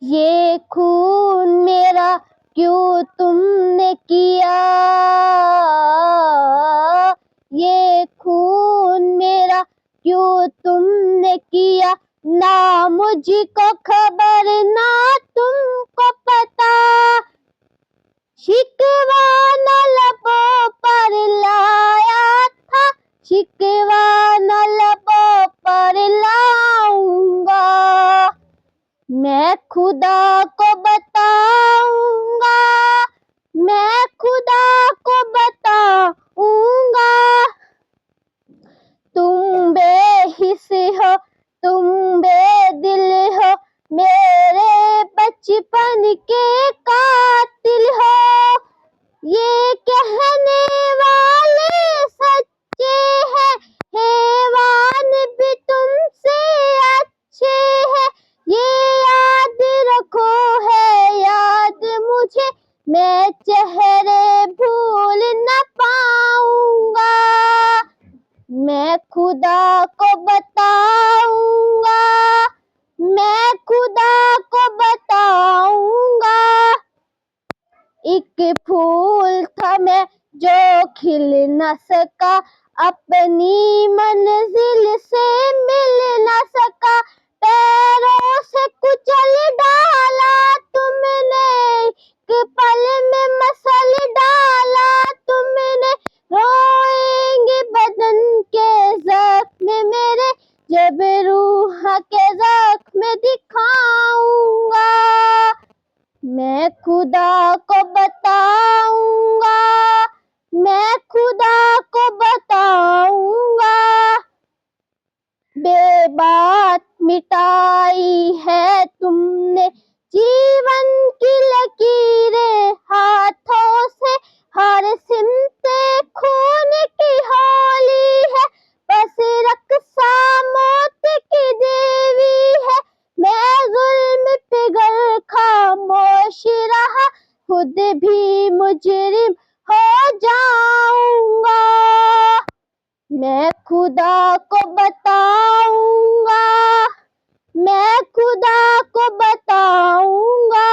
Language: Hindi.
ये खून मेरा क्यों तुमने किया, ये खून मेरा क्यों तुमने किया, ना मुझको खबर ना तुमको पता। शिकवा न लबों पर लाया था, शिकवा न लबों पर लाऊंगा। मैं खुदा को बताऊंगा, मैं खुदा को बताऊंगा। तुम बेहिस हो, तुम बेदिल हो, मेरे बचपन के कातिल हो। ये कहने वाले सच्चे हैं, हैवान भी तुमसे अच्छे हैं। ये याद रखो, है याद मुझे, मैं चेहरे भूल न पाऊंगा। मैं खुदा को बताऊंगा, मैं खुदा को बताऊंगा। एक फूल था मैं जो खिल न सका, अपनी मंजिल से मिल न सका। पैरों से कुचल डाला तुमने, एक पल में मसल डाला तुमने। रोएंगे बदन के जख्म मेरे, जब रूह के जख्म दिखाऊंगा। मैं खुदा को बताऊंगा, मैं खुदा को बताऊंगा। बेबात मिटाई है तुमने जीवन की लकीरें हाथों से, हर सिमते खून की होली है, बस रक्सा मौत की देवी है। मैं जुल्म पिघल खामोश रहा, खुद भी मुजरिम हो जाऊंगा। मैं खुदा को बताऊंगा, मैं खुदा को बताऊंगा।